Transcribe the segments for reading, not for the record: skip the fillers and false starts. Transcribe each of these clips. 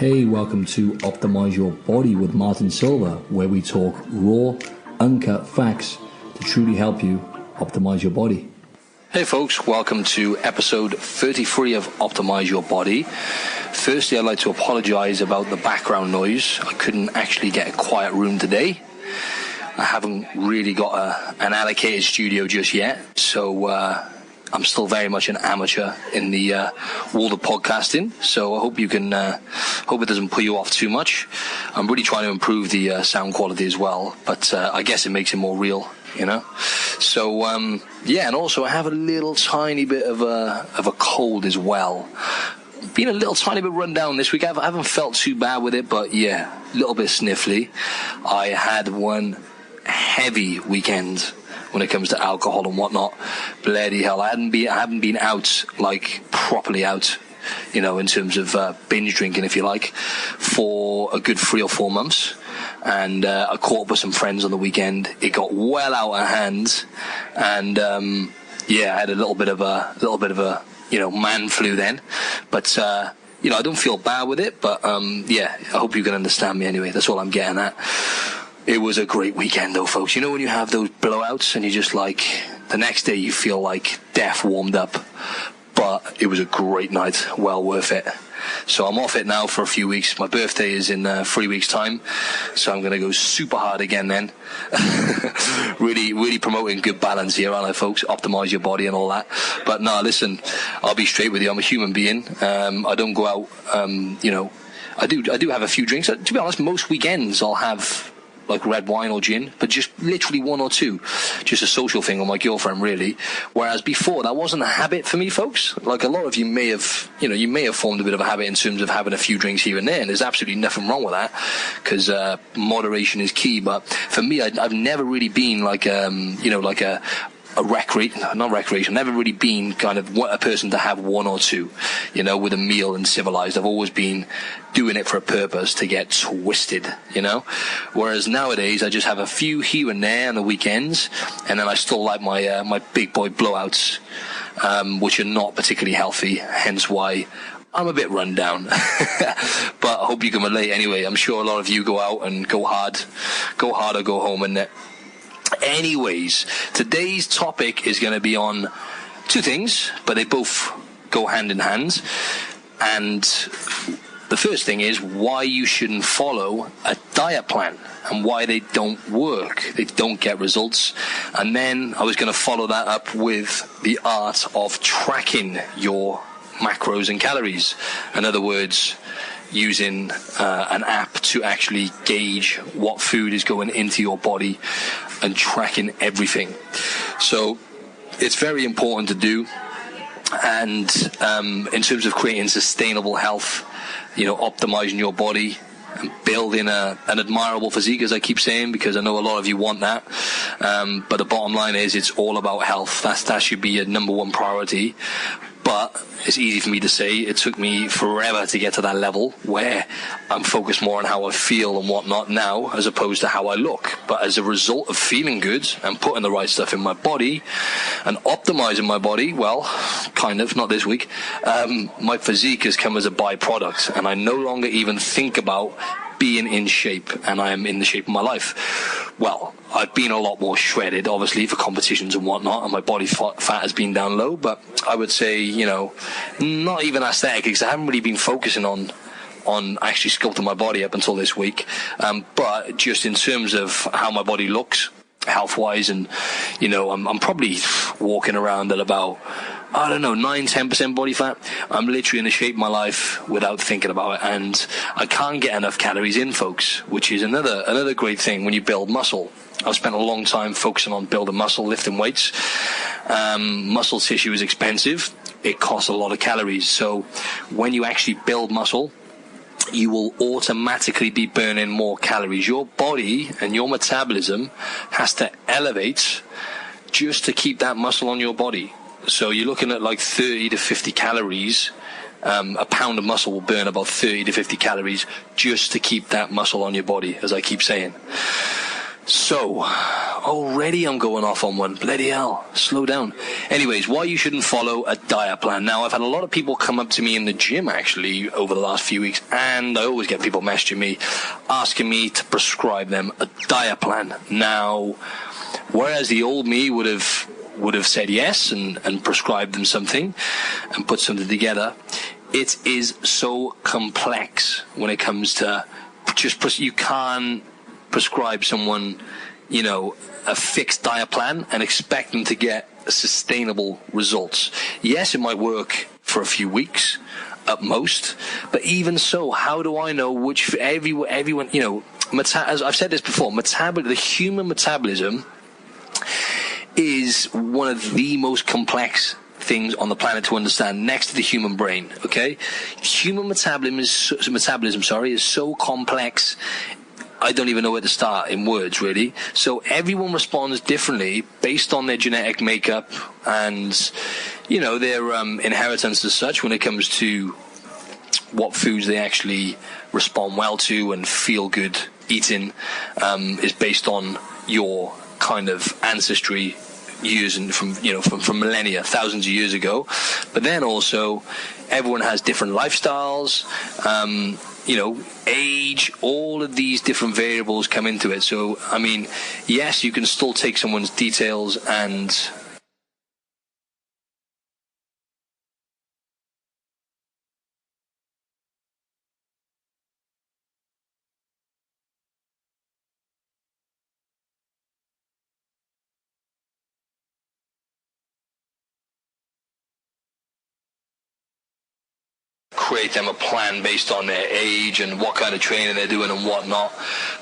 Hey, welcome to Optimize Your Body with Martin Silva, where we talk raw, uncut facts to truly help you optimize your body. Hey folks, welcome to episode 33 of Optimize Your Body. Firstly, I'd like to apologize about the background noise. I couldn't actually get a quiet room today. I haven't really got an allocated studio just yet, so I'm still very much an amateur in the world of podcasting, so I hope you can, hope it doesn't put you off too much. I'm really trying to improve the sound quality as well, but I guess it makes it more real, you know. So yeah, and also I have a little tiny bit of a cold as well. Been a little tiny bit run down this week. I haven't felt too bad with it, but yeah, a little bit sniffly. I had one heavy weekend when it comes to alcohol and whatnot. Bloody hell, I haven't been out, like properly out, you know, in terms of binge drinking, if you like, for a good 3 or 4 months. And I caught up with some friends on the weekend. It got well out of hand, and yeah, I had a little bit of a you know, man flu then. But you know, I don't feel bad with it. But yeah, I hope you can understand me anyway. That's all I'm getting at. It was a great weekend though, folks. You know when you have those blowouts and you just like, the next day you feel like death warmed up. But it was a great night, well worth it. So I'm off it now for a few weeks. My birthday is in 3 weeks' time, so I'm going to go super hard again then. really promoting good balance here, aren't I, folks? Optimize your body and all that. But no, listen, I'll be straight with you. I'm a human being. I don't go out, you know, I do have a few drinks. To be honest, most weekends I'll have like red wine or gin, but just literally 1 or 2, just a social thing with my girlfriend, really. Whereas before, that wasn't a habit for me, folks. Like a lot of you may have, you know, you may have formed a bit of a habit in terms of having a few drinks here and there, and there's absolutely nothing wrong with that, because moderation is key. But for me, I've never really been like, you know, like a not recreation, never really been kind of a person to have 1 or 2, you know, with a meal and civilized. I've always been doing it for a purpose, to get twisted, you know. Whereas nowadays, I just have a few here and there on the weekends, and then I still like my my big boy blowouts, which are not particularly healthy, hence why I'm a bit run down. But I hope you can relate anyway. I'm sure a lot of you go out and go hard or go home, and anyways, today's topic is going to be on 2 things, but they both go hand in hand. And the first thing is why you shouldn't follow a diet plan and why they don't work. They don't get results. And then I was going to follow that up with the art of tracking your macros and calories. In other words, using an app to actually gauge what food is going into your body and tracking everything. So it's very important to do. And in terms of creating sustainable health, you know, optimizing your body and building an admirable physique, as I keep saying, because I know a lot of you want that. But the bottom line is, it's all about health. That should be your number 1 priority. But it's easy for me to say. It took me forever to get to that level where I'm focused more on how I feel and whatnot now, as opposed to how I look. But as a result of feeling good and putting the right stuff in my body and optimizing my body, well, kind of, not this week, my physique has come as a byproduct, and I no longer even think about being in shape, and I am in the shape of my life. Well, I've been a lot more shredded, obviously, for competitions and whatnot, and my body fat has been down low, but I would say, you know, not even aesthetic, because I haven't really been focusing on actually sculpting my body up until this week, but just in terms of how my body looks, health-wise, and, you know, I'm probably walking around at about, I don't know, 9-10% body fat. I'm literally in the shape of my life without thinking about it, and I can't get enough calories in, folks, which is another great thing when you build muscle. I've spent a long time focusing on building muscle, lifting weights. Muscle tissue is expensive. It costs a lot of calories. So when you actually build muscle, you will automatically be burning more calories. Your body and your metabolism has to elevate just to keep that muscle on your body. So you're looking at like 30 to 50 calories. A pound of muscle will burn about 30 to 50 calories just to keep that muscle on your body, as I keep saying. So, already I'm going off on one. Bloody hell. Slow down. Anyways, why you shouldn't follow a diet plan. Now, I've had a lot of people come up to me in the gym, actually, over the last few weeks, and I always get people messaging me, asking me to prescribe them a diet plan. Now, whereas the old me would have said yes and prescribed them something and put something together, it is so complex when it comes to you can't prescribe someone, a fixed diet plan and expect them to get sustainable results. Yes, it might work for a few weeks at most, but even so, how do I know which everyone, as I've said this before, the human metabolism is one of the most complex things on the planet to understand, next to the human brain. Okay, human metabolism is so complex, I don't even know where to start in words, really. So everyone responds differently based on their genetic makeup and, their inheritance as such when it comes to what foods they actually respond well to and feel good eating, is based on your kind of ancestry years and from millennia, thousands of years ago. But then also everyone has different lifestyles, age, all of these different variables come into it. So, yes, you can still take someone's details and create them a plan based on their age and what kind of training they're doing and whatnot.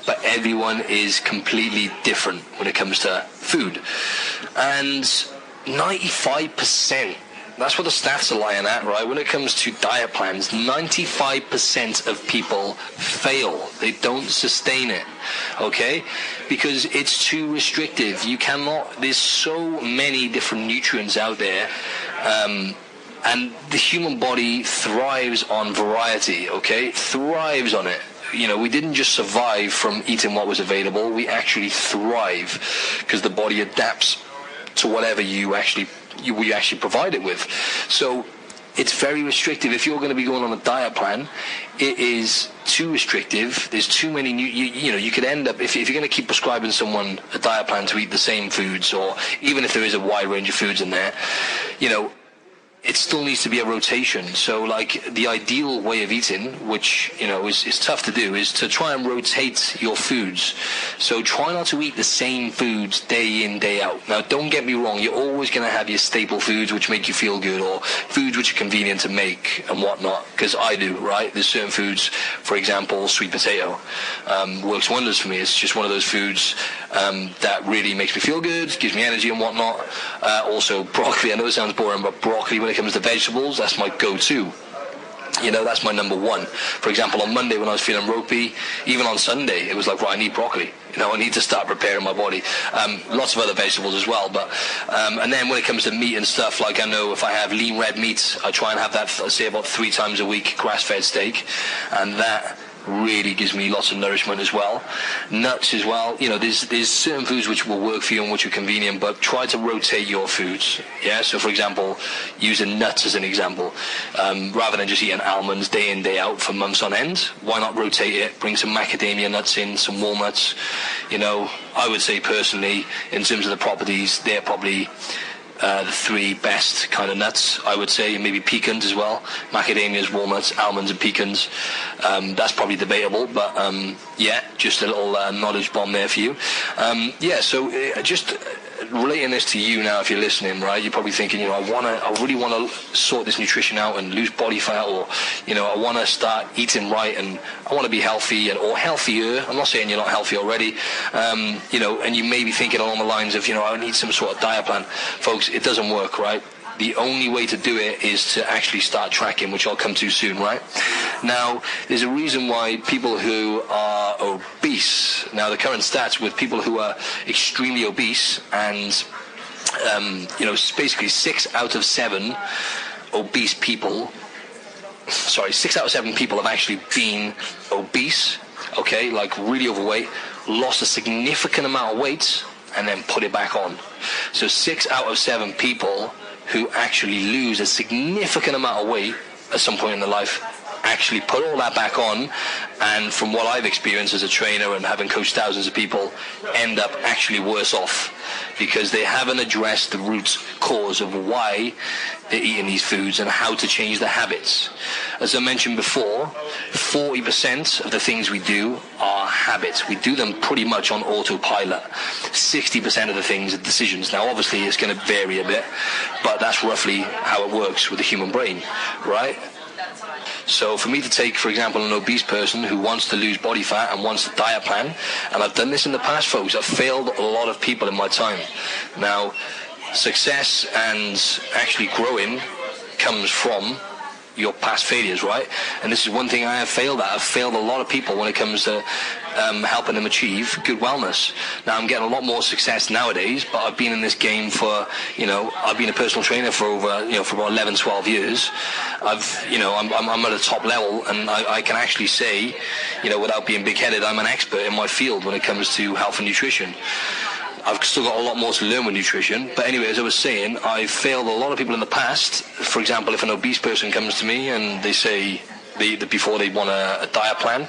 But everyone is completely different when it comes to food. And 95%, that's what the stats are lying at, right? When it comes to diet plans, 95% of people fail. They don't sustain it, okay? Because it's too restrictive. There's so many different nutrients out there, and the human body thrives on variety, okay? Thrives on it. We didn't just survive from eating what was available. We actually thrive because the body adapts to whatever you actually provide it with. So it's very restrictive. If you're going to be going on a diet plan, it is too restrictive. There's too many you could end up, if you're going to keep prescribing someone a diet plan to eat the same foods, or even if there is a wide range of foods in there, it still needs to be a rotation. So, the ideal way of eating, which, is tough to do, is to try and rotate your foods. So try not to eat the same foods day in, day out. Now, don't get me wrong, you're always going to have your staple foods which make you feel good, or foods which are convenient to make and whatnot, because I do, right? There's certain foods, for example, sweet potato, works wonders for me. It's just one of those foods that really makes me feel good, gives me energy and whatnot. Also, broccoli, I know it sounds boring, but broccoli, when it comes to vegetables, that's my go-to. That's my number one. For example, on Monday when I was feeling ropey, even on Sunday, it was like, right, I need broccoli. I need to start preparing my body. Lots of other vegetables as well. But and then when it comes to meat and stuff, I know if I have lean red meat, I try and have that, say, about 3 times a week, grass-fed steak. And that really gives me lots of nourishment as well. Nuts as well. There's certain foods which will work for you and which are convenient, but try to rotate your foods. Yeah. So, for example, using nuts as an example, rather than just eating almonds day in, day out for months on end, why not rotate it? Bring some macadamia nuts in, some walnuts. I would say personally, in terms of the properties, they're probably the 3 best kind of nuts, I would say, and maybe pecans as well. Macadamias, walnuts, almonds, and pecans. That's probably debatable, but just a little knowledge bomb there for you. So just relating this to you now, if you're listening, right, you're probably thinking, I really want to sort this nutrition out and lose body fat, or, I want to start eating right, and I want to be healthy or healthier. I'm not saying you're not healthy already, and you may be thinking along the lines of, I need some sort of diet plan. Folks, it doesn't work, right? The only way to do it is to actually start tracking, which I'll come to soon, right? Now, there's a reason why people who are obese, now the current stats with people who are extremely obese, and, basically 6 out of 7 people have actually been obese okay, like really overweight, lost a significant amount of weight, and then put it back on. So 6 out of 7 people who actually lose a significant amount of weight at some point in their life actually put all that back on, and from what I've experienced as a trainer and having coached thousands of people, end up actually worse off because they haven't addressed the root cause of why they're eating these foods and how to change their habits. As I mentioned before, 40% of the things we do are habits. We do them pretty much on autopilot. 60% of the things are decisions. Now, obviously, it's going to vary a bit, but that's roughly how it works with the human brain, right? So for me to take, for example, an obese person who wants to lose body fat and wants a diet plan, and I've done this in the past, folks, I've failed a lot of people in my time. Now, success and actually growing comes from your past failures, right? And this is one thing I have failed at. I've failed a lot of people when it comes to helping them achieve good wellness. Now I'm getting a lot more success nowadays, but I've been in this game for, I've been a personal trainer for over, for about 11, 12 years. I'm at a top level, and I can actually say, without being big-headed, I'm an expert in my field when it comes to health and nutrition. I've still got a lot more to learn with nutrition. But anyway, as I was saying, I've failed a lot of people in the past. For example, if an obese person comes to me and they say before they want a diet plan,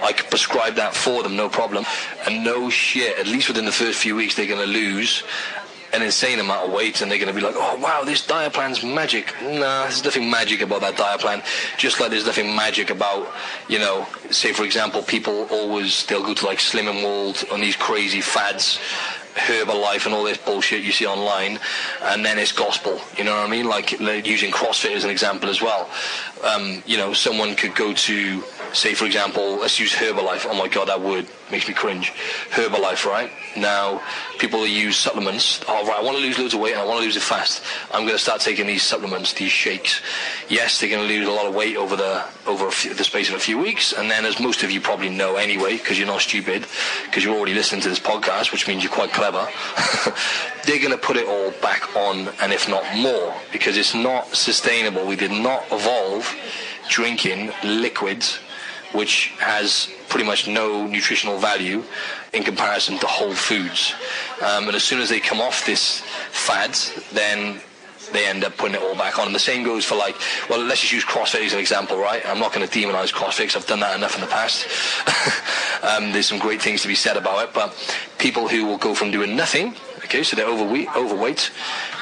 I could prescribe that for them, no problem. And no shit, at least within the first few weeks, they're going to lose an insane amount of weight, and they're going to be like, oh wow, this diet plan's magic. Nah, there's nothing magic about that diet plan. Just like there's nothing magic about, say for example, they'll go to like Slim and World on these crazy fads, Herbalife and all this bullshit you see online, and then it's gospel, you know what I mean? Like using CrossFit as an example as well. Someone could go to, say for example, let's use Herbalife. Oh my god, that word makes me cringe. Herbalife, right? Now, people use supplements. Oh right, I want to lose loads of weight and I want to lose it fast. I'm going to start taking these supplements, these shakes. Yes, they're going to lose a lot of weight over the space of a few weeks, and then, as most of you probably know anyway, because you're not stupid, because you're already listening to this podcast, which means you're quite clever, they're going to put it all back on, and if not more, because it's not sustainable. We did not evolve drinking liquids, which has pretty much no nutritional value in comparison to whole foods. And as soon as they come off this fad, then they end up putting it all back on. And the same goes for let's just use CrossFit as an example, right? I'm not going to demonize CrossFit because I've done that enough in the past. There's some great things to be said about it, but people who will go from doing nothing, okay, so they're overweight,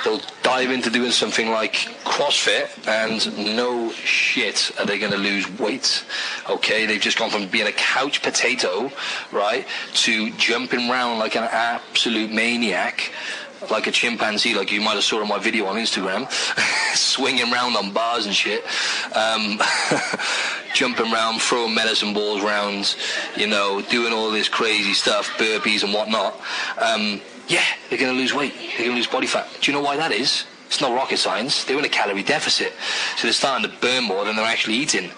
they'll dive into doing something like CrossFit, and no shit are they going to lose weight, okay? They've just gone from being a couch potato, right, to jumping around like an absolute maniac, like a chimpanzee, like you might have saw in my video on Instagram, swinging around on bars and shit, jumping around, throwing medicine balls around, doing all this crazy stuff, burpees and whatnot. They're going to lose weight. They're going to lose body fat. Do you know why that is? It's not rocket science. They're in a calorie deficit. So they're starting to burn more than they're actually eating.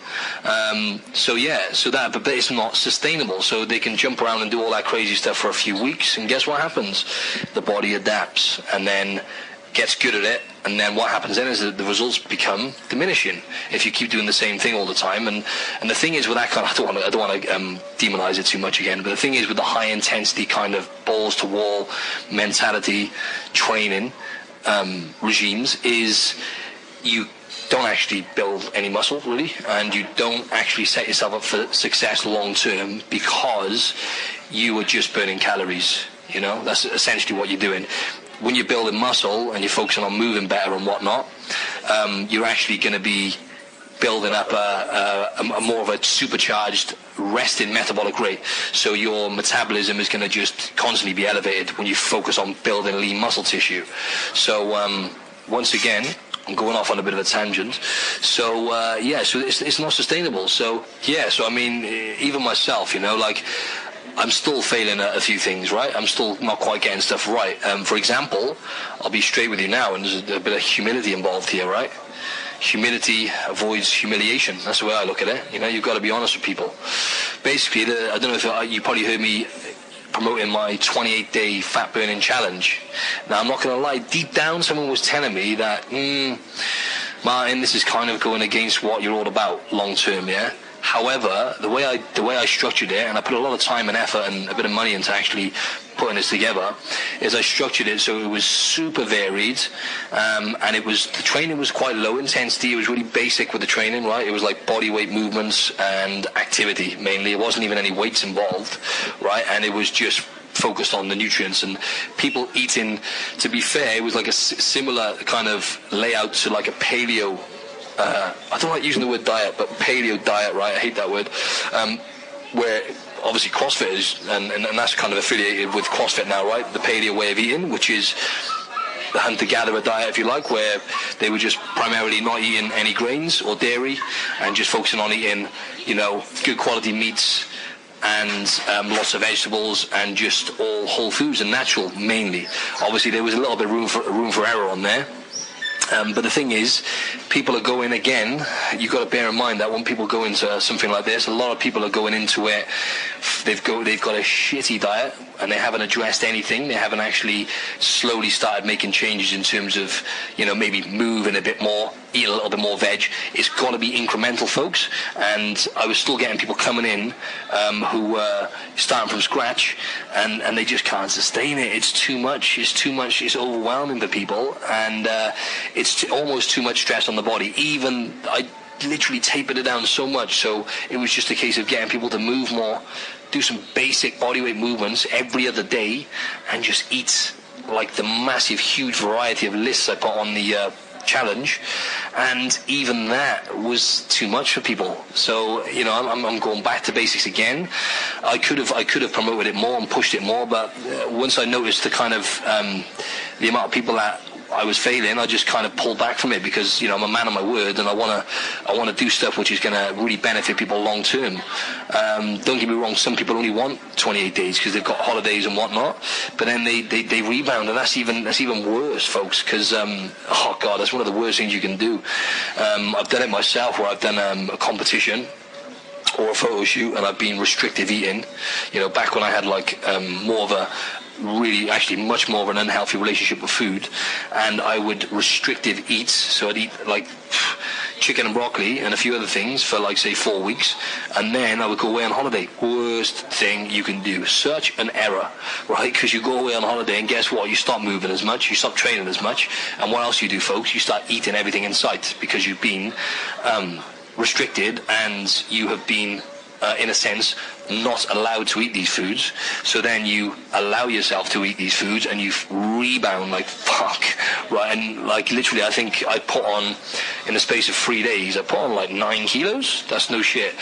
But it's not sustainable. So they can jump around and do all that crazy stuff for a few weeks, and guess what happens? The body adapts and then gets good at it, and then what happens then is that the results become diminishing if you keep doing the same thing all the time. And the thing is with that kind of, I don't want to demonize it too much again, but the thing is with the high intensity kind of balls to wall mentality training regimes is you don't actually build any muscle really, and you don't actually set yourself up for success long term because you are just burning calories. That's essentially what you're doing. When you're building muscle and you're focusing on moving better and whatnot, you're actually going to be building up a more of a supercharged resting metabolic rate. So your metabolism is going to just constantly be elevated when you focus on building lean muscle tissue. So once again, I'm going off on a bit of a tangent. So so it's not sustainable. So I mean, even myself, I'm still failing at a few things, right? I'm still not quite getting stuff right. For example, I'll be straight with you now, and there's a bit of humility involved here, right? Humility avoids humiliation. That's the way I look at it. You've got to be honest with people. Basically, I don't know if you probably heard me promoting my 28-day fat burning challenge. Now, I'm not going to lie. Deep down, someone was telling me that, Martin, this is kind of going against what you're all about long term, yeah? However, the way I structured it, and I put a lot of time and effort and a bit of money into actually putting this together, is I structured it so it was super varied, and the training was quite low intensity. It was really basic with the training, right? It was like body weight movements and activity mainly. It wasn't even any weights involved, right? And it was just focused on the nutrients and people eating. To be fair, it was like a similar kind of layout to like a paleo. I don't like using the word diet, but paleo diet, right? I hate that word. Where obviously CrossFit is, and that's kind of affiliated with CrossFit now, right? The paleo way of eating, which is the hunter-gatherer diet, if you like, where they were just primarily not eating any grains or dairy and just focusing on eating, good quality meats and lots of vegetables and just all whole foods and natural mainly. Obviously, there was a little bit of room for error on there. But the thing is, people are going again. You've got to bear in mind that when people go into something like this, a lot of people are going into it. They've got a shitty diet and they haven't addressed anything. They haven't actually slowly started making changes in terms of, maybe moving a bit more, eat a little bit more veg. It's got to be incremental, folks. And I was still getting people coming in who were starting from scratch and they just can't sustain it. It's too much. It's overwhelming for people. And it's almost too much stress on the body. Even I literally tapered it down so much, so it was just a case of getting people to move more, do some basic bodyweight movements every other day, and just eat like the massive, huge variety of lists I put on the challenge. And even that was too much for people. So I'm going back to basics again. I could have promoted it more and pushed it more, but once I noticed the kind of the amount of people that I was failing, I just kind of pulled back from it because I'm a man of my word and I want to do stuff which is going to really benefit people long term. Don't get me wrong, some people only want 28 days because they've got holidays and whatnot, but then they rebound, and that's even worse, folks, because oh god, that's one of the worst things you can do. I've done it myself where I've done a competition or a photo shoot and I've been restrictive eating, back when I had like more of a really actually much more of an unhealthy relationship with food, and I would restrictive eat, so I'd eat like chicken and broccoli and a few other things for like say 4 weeks, and then I would go away on holiday. Worst thing you can do. Such an error, right? Because you go away on holiday and guess what, you stop moving as much, you stop training as much, and what else you do, folks? You start eating everything in sight because you've been restricted and you have been in a sense not allowed to eat these foods. So then you allow yourself to eat these foods and you rebound like fuck, right? And like literally I think I put on, in the space of 3 days, I put on like 9 kilos. That's no shit.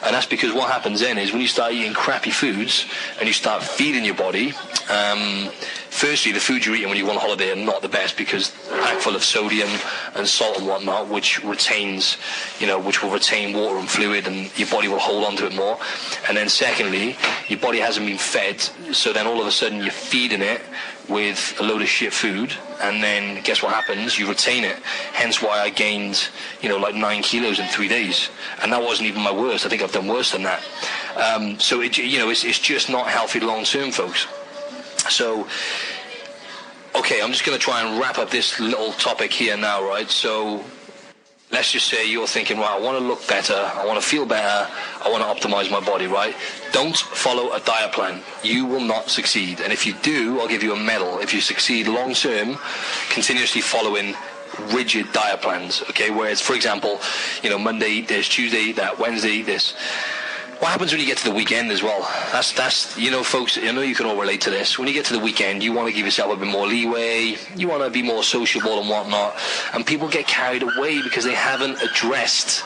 And that's because what happens then is when you start eating crappy foods and you start feeding your body, firstly, the food you're eating when you go on holiday are not the best because they're packed full of sodium and salt and whatnot, which retains, which will retain water and fluid, and your body will hold on to it more. And then secondly, your body hasn't been fed, so then all of a sudden you're feeding it with a load of shit food, and then guess what happens? You retain it. Hence why I gained, like 9 kilos in 3 days, and that wasn't even my worst. I think I've done worse than that. So it's just not healthy long term, folks. So, okay, I'm just going to try and wrap up this little topic here now, right? So, let's just say you're thinking, right, I want to look better, I want to feel better, I want to optimize my body, right? Don't follow a diet plan. You will not succeed. And if you do, I'll give you a medal. If you succeed long term, continuously following rigid diet plans, okay? Whereas, for example, Monday eat this, Tuesday eat that, Wednesday eat this. What happens when you get to the weekend as well? That's folks, I know you can all relate to this. When you get to the weekend, you want to give yourself a bit more leeway. You want to be more sociable and whatnot. And people get carried away because they haven't addressed,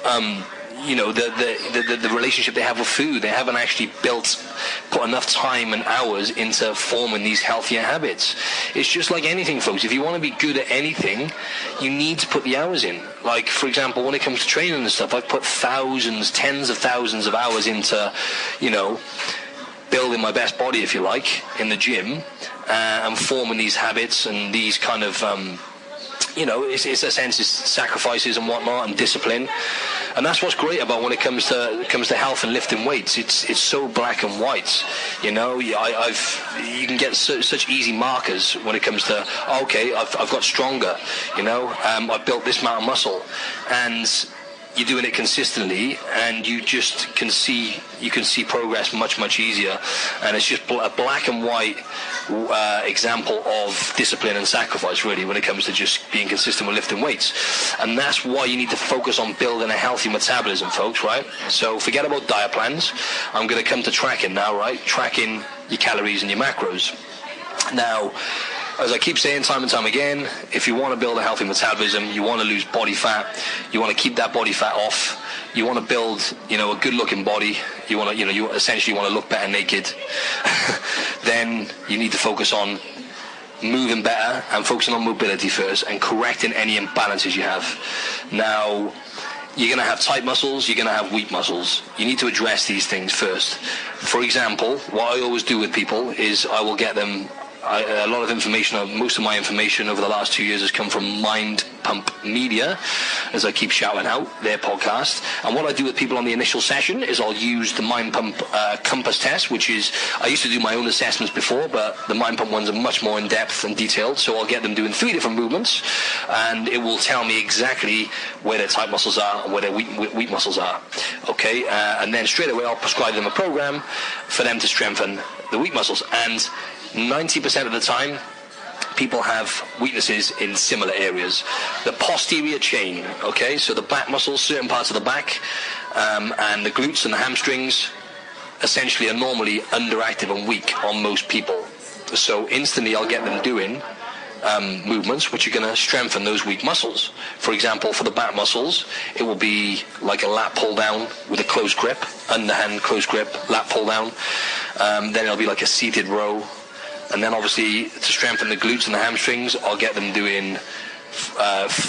the relationship they have with food. They haven't actually put enough time and hours into forming these healthier habits. It's just like anything, folks. If you want to be good at anything, you need to put the hours in. Like, for example, when it comes to training and stuff, I've put thousands, tens of thousands of hours into, building my best body, if you like, in the gym, and forming these habits and these kind of, it's a sense of sacrifices and whatnot and discipline. And that's what's great about when it comes to health and lifting weights. It's so black and white. You can get such easy markers when it comes to, I've got stronger. I've built this amount of muscle, and you're doing it consistently, and you can see progress much easier. And it's just a black and white example of discipline and sacrifice, really, when it comes to just being consistent with lifting weights. And that's why you need to focus on building a healthy metabolism, folks, right? So forget about diet plans. I'm going to come to tracking now, right? Tracking your calories and your macros. Now, as I keep saying time and time again, if you want to build a healthy metabolism, you want to lose body fat, you want to keep that body fat off, you want to build, a good-looking body, you essentially want to look better naked, then you need to focus on moving better and focusing on mobility first and correcting any imbalances you have. Now, you're going to have tight muscles, you're going to have weak muscles. You need to address these things first. For example, what I always do with people is I will get them a lot of information, most of my information over the last 2 years has come from Mind Pump Media, as I keep shouting out their podcast. And what I do with people on the initial session is I'll use the Mind Pump Compass test, which is, I used to do my own assessments before, but the Mind Pump ones are much more in-depth and detailed. So I'll get them doing 3 different movements, and it will tell me exactly where their tight muscles are and where their weak muscles are. Okay, and then straight away I'll prescribe them a program for them to strengthen the weak muscles. And 90% of the time, people have weaknesses in similar areas. The posterior chain, okay, so the back muscles, certain parts of the back, and the glutes and the hamstrings, essentially are normally underactive and weak on most people. So instantly I'll get them doing movements which are going to strengthen those weak muscles. For example, for the back muscles, it will be like a lat pull down with a close grip, underhand close grip, lat pull down. Then it'll be like a seated row. And then obviously to strengthen the glutes and the hamstrings, I'll get them doing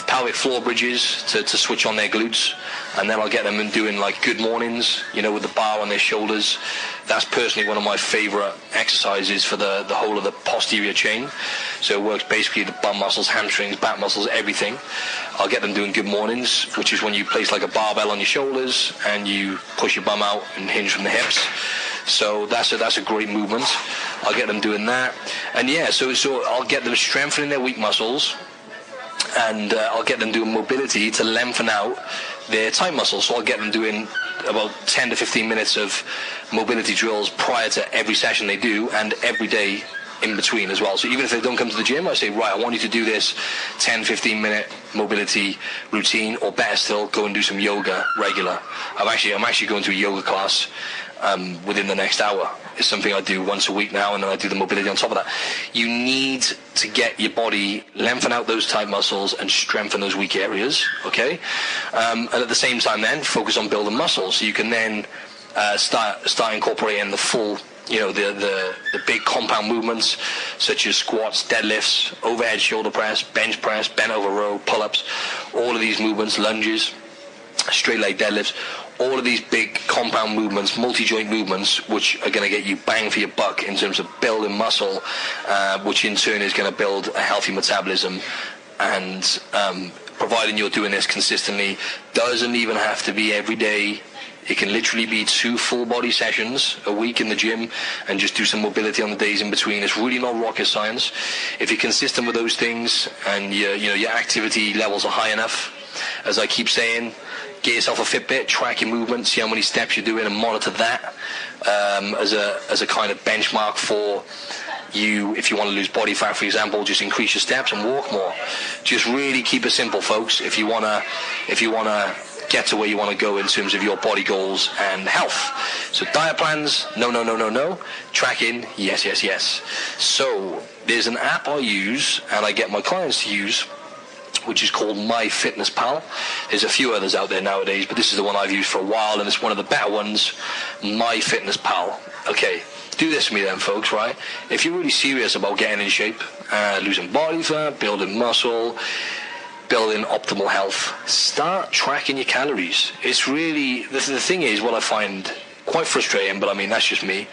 pelvic floor bridges to switch on their glutes. And then I'll get them doing like good mornings, with the bar on their shoulders. That's personally one of my favorite exercises for the whole of the posterior chain. So it works basically the bum muscles, hamstrings, back muscles, everything. I'll get them doing good mornings, which is when you place like a barbell on your shoulders and you push your bum out and hinge from the hips. So that's a great movement. I'll get them doing that. And yeah, so I'll get them strengthening their weak muscles, and I'll get them doing mobility to lengthen out their tight muscles. So I'll get them doing about 10 to 15 minutes of mobility drills prior to every session they do, and every day in between as well. So even if they don't come to the gym, I say, right, I want you to do this 10-15 minute mobility routine, or better still, go and do some yoga regular. I'm actually going to a yoga class within the next hour. It's something I do once a week now, and then I do the mobility on top of that. You need to get your body, lengthen out those tight muscles and strengthen those weak areas, okay? And at the same time then, focus on building muscles. So you can then start incorporating the full, the big compound movements, such as squats, deadlifts, overhead shoulder press, bench press, bent over row, pull-ups, all of these movements, lunges, straight leg deadlifts, all of these big compound movements, multi-joint movements, which are going to get you bang for your buck in terms of building muscle, which in turn is going to build a healthy metabolism. And providing you're doing this consistently, doesn't even have to be every day. It can literally be 2 full body sessions a week in the gym, and just do some mobility on the days in between. It's really not rocket science. If you're consistent with those things and your activity levels are high enough, as I keep saying, get yourself a Fitbit, track your movement, see how many steps you're doing, and monitor that as a kind of benchmark for you. If you want to lose body fat, for example, just increase your steps and walk more. Just really keep it simple, folks. If you wanna get to where you want to go in terms of your body goals and health. So diet plans, no. Tracking, yes. So there's an app I use, and I get my clients to use, which is called MyFitnessPal. There's a few others out there nowadays, but this is the one I've used for a while, and it's one of the better ones, MyFitnessPal. Okay, do this for me then, folks, right? If you're really serious about getting in shape, losing body fat, building muscle, building optimal health, start tracking your calories. It's really, the thing is, what I find quite frustrating, but I mean, that's just me,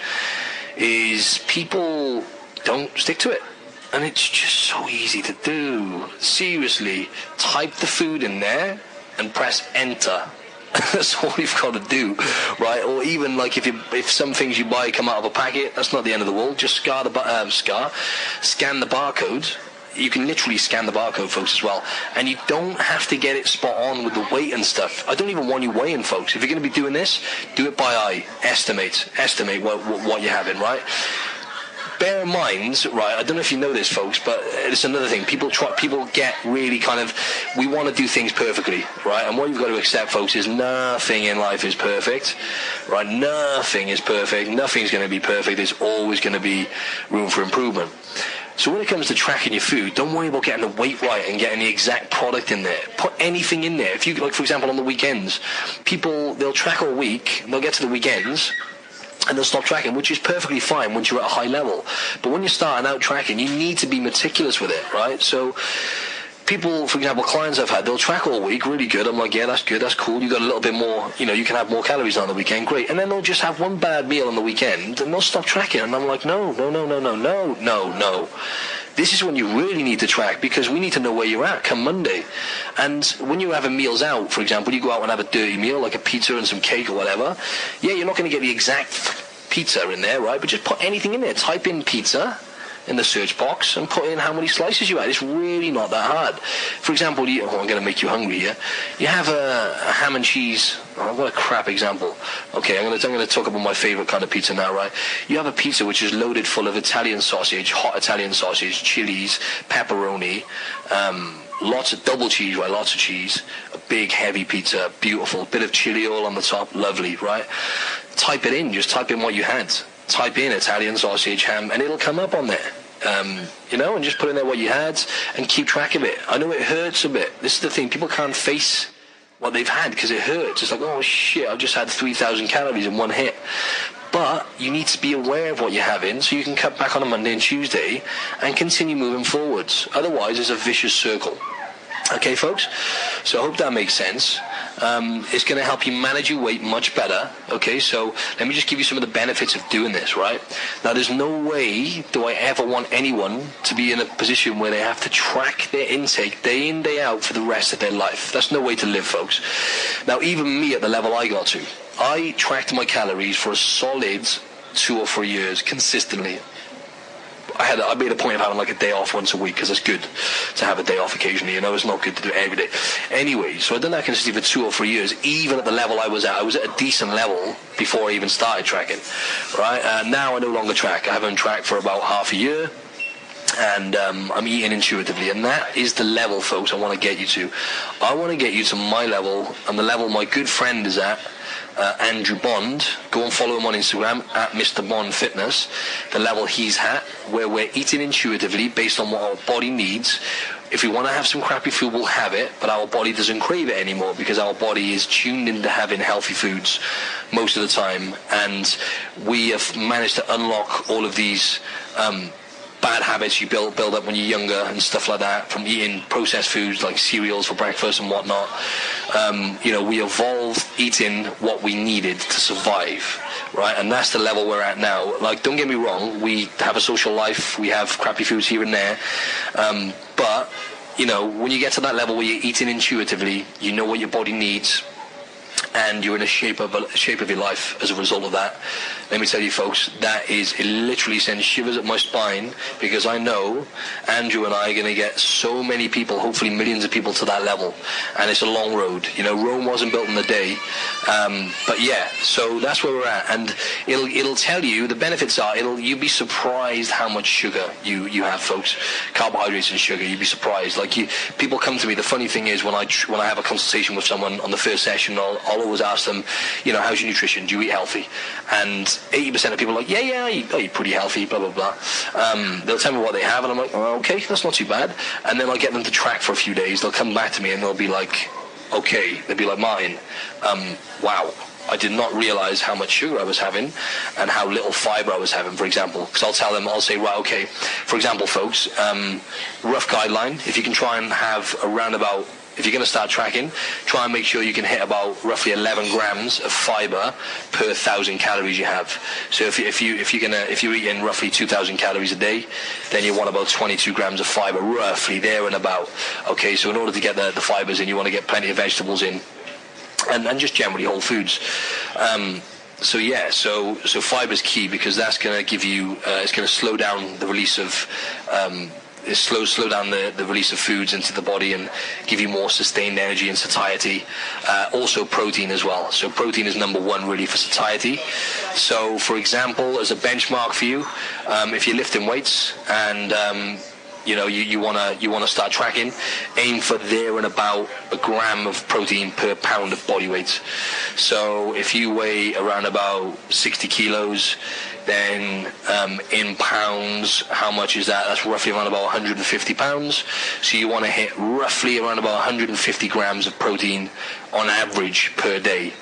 is people don't stick to it. And it's just so easy to do. Seriously, type the food in there and press enter. That's all you've got to do, right? Or even like if some things you buy come out of a packet, that's not the end of the world. Just scan the barcode, you can literally scan the barcode, folks, as well. And you don't have to get it spot on with the weight and stuff. I don't even want you weighing, folks. If you're going to be doing this, do it by eye. Estimate what you're having, right? Bear in mind, right, I don't know if you know this, folks, but it's another thing. People get really kind of, we want to do things perfectly, right? And what you've got to accept, folks, is nothing in life is perfect, right? Nothing is perfect. Nothing's going to be perfect. There's always going to be room for improvement. So when it comes to tracking your food, don't worry about getting the weight right and getting the exact product in there. Put anything in there. If you, like, for example, on the weekends, people, they'll track all week, they'll get to the weekends, and they'll stop tracking, which is perfectly fine once you're at a high level. But when you're starting out tracking, you need to be meticulous with it, right? So people, for example, clients I've had, they'll track all week, really good. I'm like, yeah, that's good, that's cool. You got a little bit more, you know, you can have more calories on the weekend, great. And then they'll just have one bad meal on the weekend, and they'll stop tracking. And I'm like, no. This is when you really need to track, because we need to know where you're at come Monday. And when you're having meals out, for example, you go out and have a dirty meal, like a pizza and some cake or whatever, yeah, you're not going to get the exact pizza in there, right? But just put anything in there. Type in pizza in the search box and put in how many slices you had. It's really not that hard. For example, I'm going to make you hungry here. You have a ham and cheese. Oh, what a crap example. Okay, I'm going to talk about my favorite kind of pizza now, right? You have a pizza which is loaded full of Italian sausage, hot Italian sausage, chilies, pepperoni, lots of double cheese, right? Lots of cheese. A big, heavy pizza, beautiful. Bit of chili oil on the top, lovely, right? Type it in. Just type in what you had. Type in Italian sausage, ham, and it'll come up on there. You know, and just put in there what you had and keep track of it. I know it hurts a bit. This is the thing. People can't face what they've had because it hurts. It's like, oh shit, I've just had 3,000 calories in one hit. But you need to be aware of what you're having so you can cut back on a Monday and Tuesday and continue moving forwards. Otherwise, it's a vicious circle. Okay, folks? So I hope that makes sense. It's going to help you manage your weight much better. Okay, so let me just give you some of the benefits of doing this, right? Now, there's no way do I ever want anyone to be in a position where they have to track their intake day in, day out for the rest of their life. That's no way to live, folks. Now, even me at the level I got to, I tracked my calories for a solid 2 or 3 years consistently. I made a point of having like a day off once a week because it's good to have a day off occasionally. You know, it's not good to do it every day. Anyway, so I've done that consistently for 2 or 3 years. Even at the level I was at a decent level before I even started tracking. Right? Now I no longer track. I haven't tracked for about half a year. And I'm eating intuitively, and that is the level, folks, I want to get you to. I want to get you to my level and the level my good friend is at, Andrew Bond. Go and follow him on Instagram at Mr. Bond Fitness. The level he's at, where we're eating intuitively based on what our body needs. If we want to have some crappy food, we'll have it, but our body doesn't crave it anymore because our body is tuned into having healthy foods most of the time. And we have managed to unlock all of these bad habits you build up when you're younger and stuff like that, from eating processed foods like cereals for breakfast and whatnot. You know, we evolved eating what we needed to survive, right? And that's the level we're at now. Like, don't get me wrong, we have a social life, we have crappy foods here and there, but, you know, when you get to that level where you're eating intuitively, you know what your body needs, and you're in a shape of your life as a result of that. Let me tell you, folks, it literally sends shivers up my spine, because I know Andrew and I are going to get so many people, hopefully millions of people, to that level, and it's a long road. You know, Rome wasn't built in a day, but yeah, so that's where we're at, and it'll tell you, the benefits are, you'll be surprised how much sugar you have, folks, carbohydrates and sugar. You'd be surprised. Like, people come to me. The funny thing is, when I have a consultation with someone on the first session, I'll always ask them, you know, how's your nutrition? Do you eat healthy? And 80% of people are like, yeah, I eat pretty healthy, blah, blah, blah. They'll tell me what they have, and I'm like, oh, okay, that's not too bad. And then I'll get them to track for a few days. They'll come back to me, and they'll be like, okay. They'll be like, Martin, wow, I did not realize how much sugar I was having and how little fiber I was having, for example. Because I'll say, right, okay, for example, folks, rough guideline, if you can try and have around about, if you're going to start tracking, try and make sure you can hit about roughly 11 grams of fiber per 1,000 calories you have. So if you're eating roughly 2,000 calories a day, then you want about 22 grams of fiber, roughly there and about. Okay, so in order to get the fibers in, you want to get plenty of vegetables in, and just generally whole foods. So fiber is key, because that's going to give you, it's going to slow down the release of slow down the release of foods into the body and give you more sustained energy and satiety. Also protein as well. So protein is number one really for satiety. So for example, as a benchmark for you, if you're lifting weights and you want to start tracking, aim for there and about a gram of protein per pound of body weight. So if you weigh around about 60 kilos, then in pounds, how much is that? That's roughly around about 150 pounds. So you want to hit roughly around about 150 grams of protein on average per day.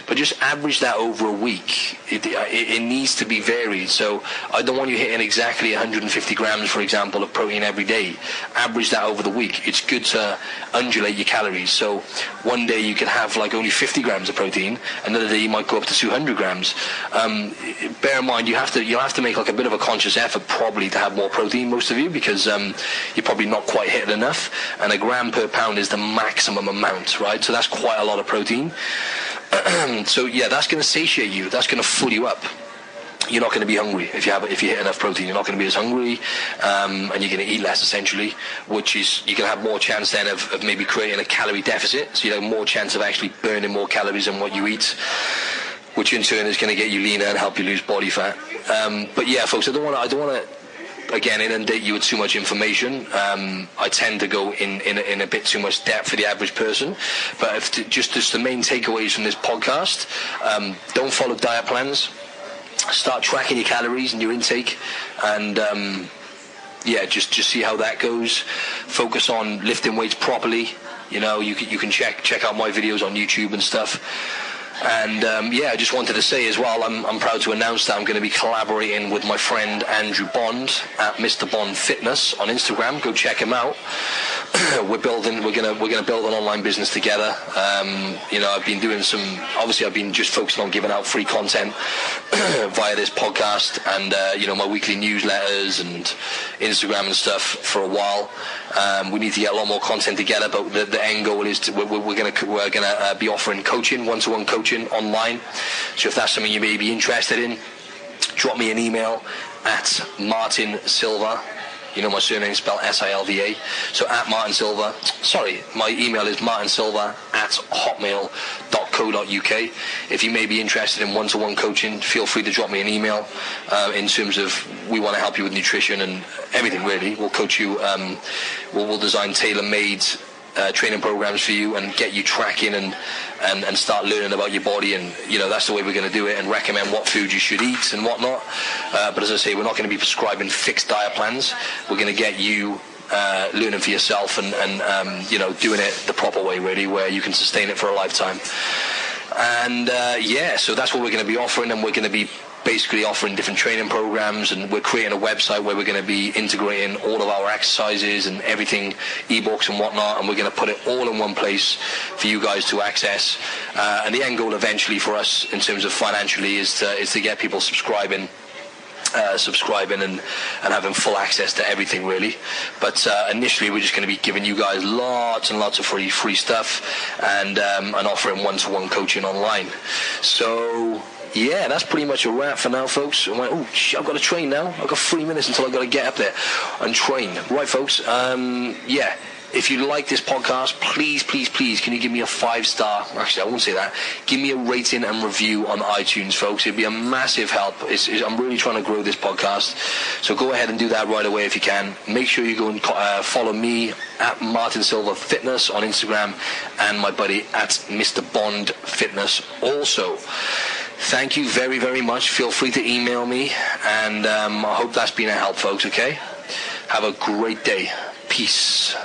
But just average that over a week. It needs to be varied. So I don't want you hitting exactly 150 grams, for example, of protein every day. Average that over the week. It's good to undulate your calories. So one day you can have like only 50 grams of protein. Another day you might go up to 200 grams. Bear in mind, you'll have to make like a bit of a conscious effort probably to have more protein, most of you, because you're probably not quite hitting enough. And a gram per pound is the maximum amount, right? So that's quite a lot of protein. So yeah, that's going to satiate you. That's going to full you up. You're not going to be hungry if you hit enough protein. You're not going to be as hungry, and you're going to eat less essentially, which is you're going to have more chance then of maybe creating a calorie deficit. So you have more chance of actually burning more calories than what you eat, which in turn is going to get you leaner and help you lose body fat. But yeah, folks, I don't want to again inundate you with too much information. I tend to go in a bit too much depth for the average person, but just the main takeaways from this podcast: don't follow diet plans, start tracking your calories and your intake, and just see how that goes. Focus on lifting weights properly. You can check out my videos on YouTube and stuff. And I just wanted to say as well, I'm proud to announce that I'm going to be collaborating with my friend Andrew Bond at Mr. Bond Fitness on Instagram. Go check him out. We're going to build an online business together. I've been doing I've been just focusing on giving out free content via this podcast and my weekly newsletters and Instagram and stuff for a while. We need to get a lot more content together, but the end goal is we're going to be offering coaching, one-to-one coaching online. So if that's something you may be interested in, drop me an email at Martin Silva. My surname is spelled Silva. So at Martin Silva. Sorry, my email is martinsilva@hotmail.co.uk. If you may be interested in one-to-one coaching, feel free to drop me an email. In terms of, we want to help you with nutrition and everything really. We'll coach you. We'll design tailor-made training programs for you and get you tracking and start learning about your body, and that's the way we're going to do it, and recommend what food you should eat and whatnot. But as I say, we're not going to be prescribing fixed diet plans. We're going to get you learning for yourself and doing it the proper way really, where you can sustain it for a lifetime. And so that's what we're going to be offering, and we're going to be basically offering different training programs, and we're creating a website where we're going to be integrating all of our exercises and everything, ebooks and whatnot, and we're going to put it all in one place for you guys to access. And the end goal eventually for us in terms of financially is to get people subscribing and having full access to everything really. But initially we're just going to be giving you guys lots and lots of free stuff and offering one-to-one coaching online. So yeah, that's pretty much a wrap for now, folks. I'm like, I've got to train now. I've got 3 minutes until I've got to get up there and train. Right, folks. If you like this podcast, please, can you give me a 5-star? Actually, I won't say that. Give me a rating and review on iTunes, folks. It'd be a massive help. I'm really trying to grow this podcast. So go ahead and do that right away if you can. Make sure you go and follow me at Martin Silva Fitness on Instagram and my buddy at Mr. Bond Fitness also. Thank you very, very much. Feel free to email me, and I hope that's been a help, folks, okay? Have a great day. Peace.